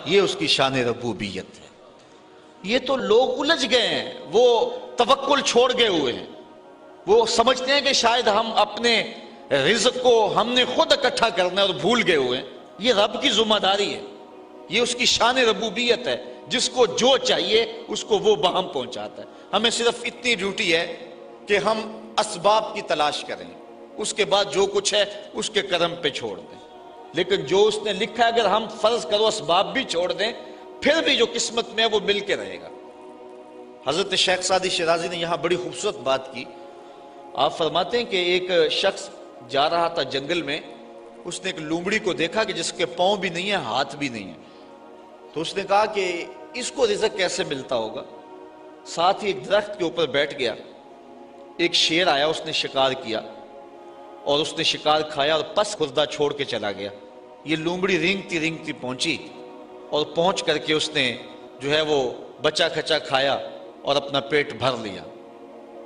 یہ اس کی شان ربوبیت ہے۔ یہ تو لوگ الجھ گئے ہیں، وہ توکل چھوڑ گئے ہوئے ہیں، وہ سمجھتے ہیں کہ شاید ہم اپنے رزق کو ہم نے خود اکٹھا کرنا ہے اور بھول گئے ہوئے ہیں۔ یہ رب کی ذمہ داری ہے، یہ اس کی شان ربوبیت ہے، جس کو جو چاہیے اس کو وہ بہم پہنچاتا ہے۔ ہمیں صرف اتنی ڈیوٹی ہے کہ ہم اسباب کی تلاش کریں، اس کے بعد جو کچھ ہے اس کے کرم پہ چھوڑ دیں۔ لیکن جو اس نے لکھا ہے اگر ہم فرض کرو اسباب بھی چھوڑ دیں، پھر بھی جو قسمت میں ہے وہ مل کے رہے گا۔ حضرت شیخ سعدی شیرازی نے یہاں بڑی خوبصورت بات کی۔ آپ فرماتے ہیں کہ ایک شخص جا رہا تھا جنگل میں، اس نے ایک لومڑی کو دیکھا کہ جس کے پاؤں بھی نہیں ہے، ہاتھ بھی نہیں ہے، تو اس نے کہا کہ اس کو رزق کیسے ملتا ہوگا؟ ساتھ ہی ایک درخت کے اوپر بیٹھ گیا، ایک شیر آیا، اس نے شکار کیا اور اس نے شکار کھایا اور پس خوردہ چھوڑ کے چلا گیا۔ یہ لومڑی رینگتی رینگتی پہنچی اور پہنچ کر کے اس نے جو ہے وہ بچا کھچا کھایا اور اپنا پیٹ بھر لیا۔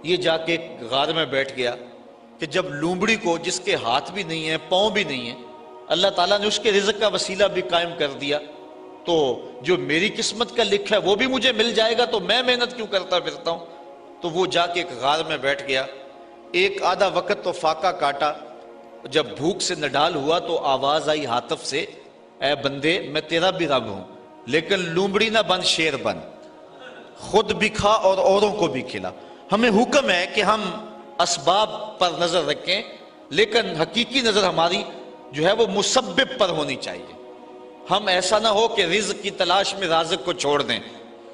یہ جا کے ایک غار میں بیٹھ گیا کہ جب لومڑی کو، جس کے ہاتھ بھی نہیں ہے، پاؤں بھی نہیں ہے، اللہ تعالیٰ نے اس کے رزق کا وسیلہ بھی قائم کر دیا، تو جو میری قسمت کا لکھا ہے وہ بھی مجھے مل جائے گا، تو میں محنت کیوں کرتا پھرتا ہوں؟ تو وہ جا کے ایک غار میں بیٹھ گیا۔ ایک آدھا وقت تو فاقہ کاٹا، جب بھوک سے نڈال ہوا تو آواز آئی ہاتف سے، اے بندے میں تیرا بھی رب ہوں، لیکن لومڑی نہ بن، شیر بن، خود بھی کھا اور اوروں کو بھی کھلا۔ ہمیں حکم ہے کہ ہم اسباب پر نظر رکھیں، لیکن حقیقی نظر ہماری جو ہے وہ مسبب پر ہونی چاہیے۔ ہم ایسا نہ ہو کہ رزق کی تلاش میں رازق کو چھوڑ دیں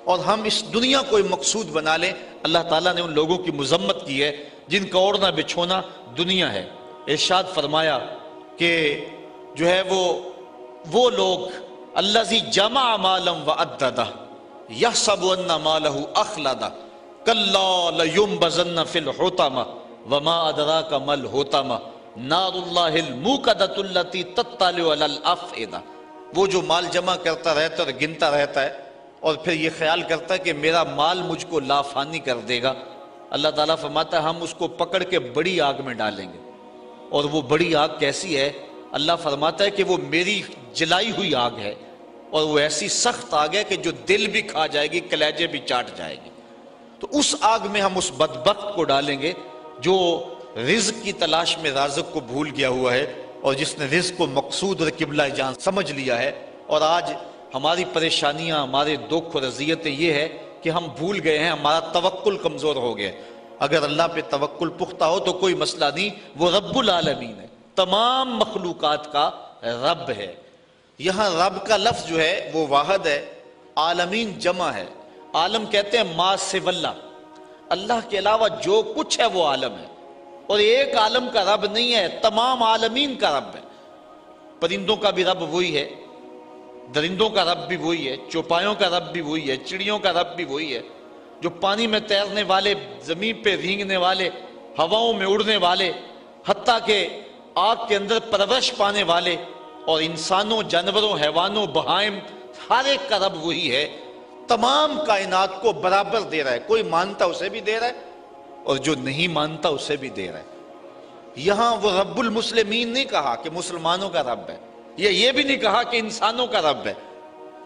اور ہم اس دنیا کو مقصود بنا لیں۔ اللہ تعالیٰ نے ان لوگوں کی مذمت کی ہے جن کا اوڑھنا بچھونا دنیا ہے۔ ارشاد فرمایا کہ جو ہے وہ لوگ الذی جمع مالا وعددہ یحسب ان مالہ اخلدہ کلا لینبذن فی الحطمہ وما ادراک ما الحطمہ نار اللہ الموقدۃ التی تطلع علی الافئدہ۔ وہ جو مال جمع کرتا رہتا ہے اور گنتا رہتا ہے اور پھر یہ خیال کرتا ہے کہ میرا مال مجھ کو لافانی کر دے گا، اللہ تعالیٰ فرماتا ہے ہم اس کو پکڑ کے بڑی آگ میں ڈالیں گے۔ اور وہ بڑی آگ کیسی ہے؟ اللہ فرماتا ہے کہ وہ میری جلائی ہوئی آگ ہے، اور وہ ایسی سخت آگ ہے کہ جو دل بھی کھا جائے گی، کلیجے بھی چاٹ جائے گی۔ تو اس آگ میں ہم اس بدبخت کو ڈالیں گے جو رزق کی تلاش میں رازق کو بھول گیا ہوا ہے، اور جس نے رزق کو مقصود اور قبلہ جان سمجھ لیا ہے۔ اور آج ہماری پریشانیاں، ہمارے دکھ اور اذیتیں یہ ہے کہ ہم بھول گئے ہیں، ہمارا توکل کمزور ہو گیا۔ اگر اللہ پہ توکل پختہ ہو تو کوئی مسئلہ نہیں، وہ رب العالمین ہے، تمام مخلوقات کا رب ہے۔ یہاں رب کا لفظ جو ہے وہ واحد ہے، عالمین جمع ہے۔ عالم کہتے ہیں ما سوی اللہ، اللہ کے علاوہ جو کچھ ہے وہ عالم ہے، اور ایک عالم کا رب نہیں ہے، تمام عالمین کا رب ہے۔ پرندوں کا بھی رب وہی ہے، درندوں کا رب بھی وہی ہے، چوپایوں کا رب بھی وہی ہے، چڑیوں کا رب بھی وہی ہے، جو پانی میں تیرنے والے، زمین پہ رینگنے والے، ہواؤں میں اڑنے والے، حتیٰ کہ آگ کے اندر پرورش پانے والے، اور انسانوں، جانوروں، حیوانوں، بہائم، ہر ایک کا رب وہی ہے۔ تمام کائنات کو برابر دے رہا ہے، کوئی مانتا اسے بھی دے رہا ہے اور جو نہیں مانتا اسے بھی دے رہا ہے۔ یہاں وہ رب المسلمین نہیں کہا کہ مسلمانوں کا رب ہے، یہ بھی نہیں کہا کہ انسانوں کا رب ہے،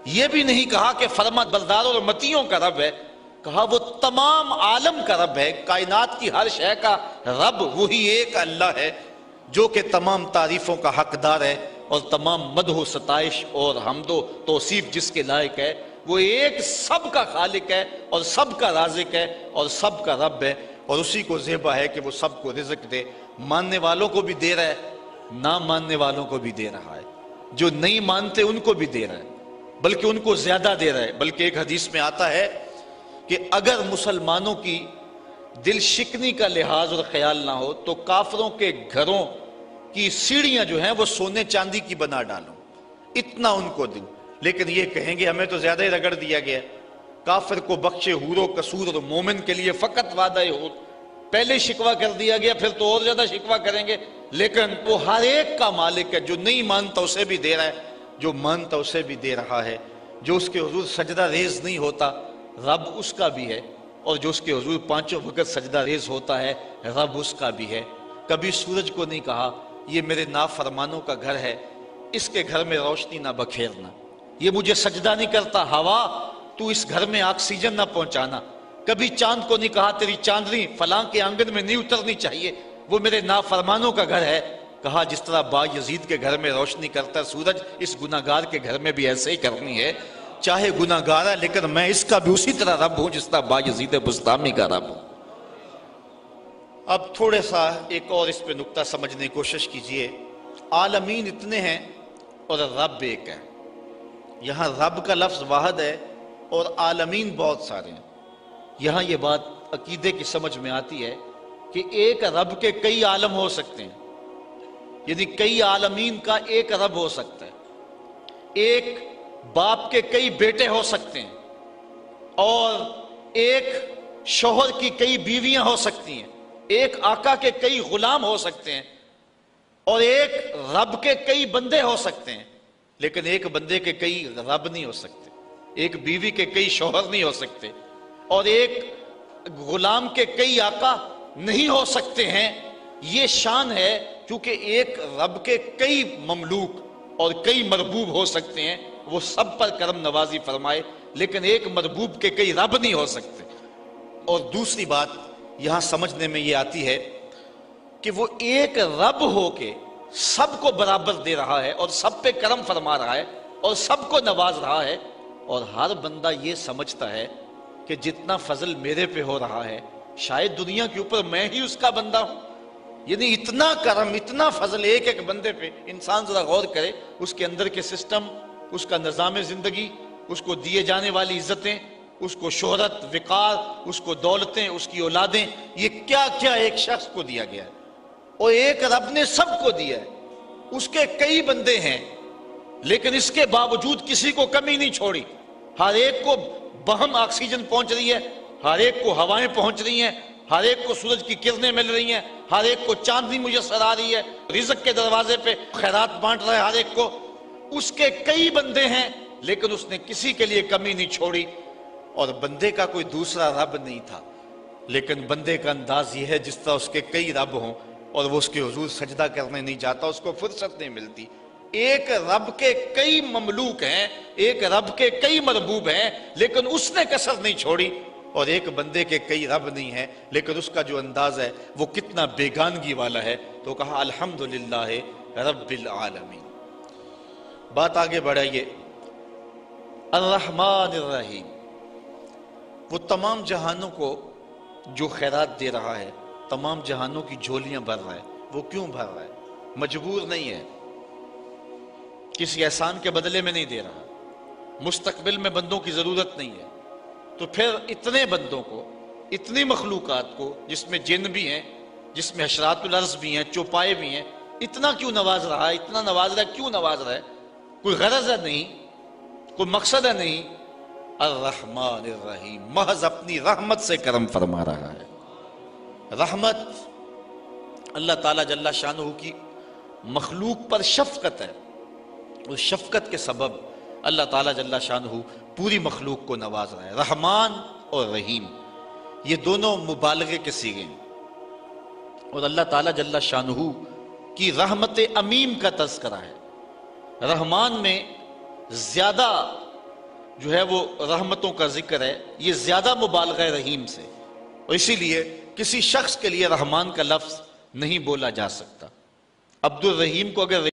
یہ بھی نہیں کہا کہ فرما برداروں اور متیوں کا رب ہے، کہا وہ تمام عالم کا رب ہے۔ کائنات کی ہر شے کا رب وہی ایک اللہ ہے جو کہ تمام تعریفوں کا حقدار ہے، اور تمام مدح و ستائش اور حمد و توصیف جس کے لائق ہے۔ وہ ایک سب کا خالق ہے اور سب کا رازق ہے اور سب کا رب ہے، اور اسی کو زیبا ہے کہ وہ سب کو رزق دے، ماننے والوں کو بھی دے رہا ہے، نہ ماننے والوں کو بھی دے رہا ہے، جو نہیں مانتے ان کو بھی دے رہا ہے، بلکہ ان کو زیادہ دے رہا ہے۔ بلکہ ایک حدیث میں آتا ہے کہ اگر مسلمانوں کی دل شکنی کا لحاظ اور خیال نہ ہو تو کافروں کے گھروں کی سیڑھیاں جو ہیں وہ سونے چاندی کی بنا ڈالوں، اتنا ان کو دوں۔ لیکن یہ کہیں گے ہمیں تو زیادہ ہی رگڑ دیا گیا، کافر کو بخشے حور و قصور اور مومن کے لیے فقط وعدہ حور، پہلے شکوہ کر دیا گیا، پھر تو اور زیادہ شکوہ کریں گے۔ لیکن وہ ہر ایک کا مالک ہے، جو نہیں مانتا اسے بھی دے رہا ہے، جو مانتا اسے بھی دے رہا ہے، جو اس کے حضور سجدہ ریز نہیں ہوتا رب اس کا بھی ہے، اور جو اس کے حضور پانچوں وقت سجدہ ریز ہوتا ہے رب اس کا بھی ہے۔ کبھی سورج کو نہیں کہا یہ میرے نافرمانوں کا گھر ہے، اس کے گھر میں روشنی نہ بکھیرنا، یہ مجھے سجدہ نہیں کرتا، ہوا تو اس گھر میں آکسیجن نہ پہنچانا، کبھی چاند کو نہیں کہا تیری چاندنی فلاں کے آنگن میں نہیں اترنی چاہیے، وہ میرے نافرمانوں کا گھر ہے، کہا جس طرح با یزید کے گھر میں روشنی کرتا ہے سورج، اس گناہگار کے گھر میں بھی ایسے ہی کرنی ہے، چاہے گناہگار ہے لیکن میں اس کا بھی اسی طرح رب ہوں جس طرح با یزید بستامی کا رب ہوں۔ اب تھوڑے سا ایک اور اس پہ نکتہ سمجھنے کی کوشش کیجئے، عالمین اتنے ہیں اور رب ایک ہے، یہاں رب کا لفظ واحد ہے اور عالمین بہت سارے ہیں۔ یہاں یہ بات عقیدے کی سمجھ میں آتی ہے کہ ایک رب کے کئی عالم ہو سکتے ہیں، یعنی کئی عالمین کا ایک رب ہو سکتا ہے، ایک باپ کے کئی بیٹے ہو سکتے ہیں، اور ایک شوہر کی کئی بیویاں ہو سکتی ہیں، ایک آقا کے کئی غلام ہو سکتے ہیں، اور ایک رب کے کئی بندے ہو سکتے ہیں، لیکن ایک بندے کے کئی رب نہیں ہو سکتے، ایک بیوی کے کئی شوہر نہیں ہو سکتے، اور ایک غلام کے کئی آقا نہیں ہو سکتے ہیں۔ یہ شان ہے کیونکہ ایک رب کے کئی مملوک اور کئی مربوب ہو سکتے ہیں، وہ سب پر کرم نوازی فرمائے، لیکن ایک مربوب کے کئی رب نہیں ہو سکتے۔ اور دوسری بات یہاں سمجھنے میں یہ آتی ہے کہ وہ ایک رب ہو کے سب کو برابر دے رہا ہے اور سب پہ کرم فرما رہا ہے اور سب کو نواز رہا ہے، اور ہر بندہ یہ سمجھتا ہے کہ جتنا فضل میرے پہ ہو رہا ہے شاید دنیا کے اوپر میں ہی اس کا بندہ ہوں، یعنی اتنا کرم اتنا فضل ایک ایک بندے پہ۔ انسان ذرا غور کرے، اس کے اندر کے سسٹم، اس کا نظام زندگی، اس کو دیے جانے والی عزتیں، اس کو شہرت، وقار، اس کو دولتیں، اس کی اولادیں، یہ کیا کیا ایک شخص کو دیا گیا ہے، اور ایک رب نے سب کو دیا ہے۔ اس کے کئی بندے ہیں لیکن اس کے باوجود کسی کو کمی نہیں چھوڑی، ہر ایک کو بہم آکسیجن پہنچ رہی ہے، ہر ایک کو ہوائیں پہنچ رہی ہیں، ہر ایک کو سورج کی کرنیں مل رہی ہیں، ہر ایک کو چاندنی میسر آ رہی ہے، رزق کے دروازے پہ خیرات بانٹ رہا ہے ہر ایک کو۔ اس کے کئی بندے ہیں لیکن اس نے کسی کے لیے کمی نہیں چھوڑی، اور بندے کا کوئی دوسرا رب نہیں تھا، لیکن بندے کا انداز یہ ہے جس طرح اس کے کئی رب ہوں اور وہ اس کے حضور سجدہ کرنے نہیں جاتا، اس کو فرصت نہیں ملتی۔ ایک رب کے کئی مملوک ہیں، ایک رب کے کئی مربوب ہیں، لیکن اس نے کسر نہیں چھوڑی، اور ایک بندے کے کئی رب نہیں ہیں لیکن اس کا جو انداز ہے وہ کتنا بیگانگی والا ہے، تو کہا الحمدللہ رب العالمین۔ بات آگے بڑھائیے، الرحمن الرحیم، وہ تمام جہانوں کو جو خیرات دے رہا ہے، تمام جہانوں کی جھولیاں بھر رہا ہے۔ وہ کیوں بھر رہا ہے؟ مجبور نہیں ہے، کسی احسان کے بدلے میں نہیں دے رہا، مستقبل میں بندوں کی ضرورت نہیں ہے، تو پھر اتنے بندوں کو، اتنی مخلوقات کو، جس میں جن بھی ہیں، جس میں حشرات الارض بھی ہیں، چوپائے بھی ہیں، اتنا کیوں نواز رہا ہے؟ اتنا نواز رہا ہے، کیوں نواز رہا ہے؟ کوئی غرض ہے نہیں، کوئی مقصد ہے نہیں، الرحمن الرحیم، محض اپنی رحمت سے کرم فرما رہا ہے۔ رحمت اللہ تعالیٰ جل شانہ کی مخلوق پر شفقت ہے، اس شفقت کے سبب اللہ تعالیٰ جل شانہ پوری مخلوق کو نواز رہا ہے۔ رحمان اور رحیم یہ دونوں مبالغے کے صیغے ہیں، اور اللہ تعالیٰ جل شانہ کی رحمت عمیم کا تذکرہ ہے۔ رحمان میں زیادہ جو ہے وہ رحمتوں کا ذکر ہے، یہ زیادہ مبالغہ رحیم سے، اور اسی لیے کسی شخص کے لیے رحمان کا لفظ نہیں بولا جا سکتا۔ عبد الرحیم کو اگر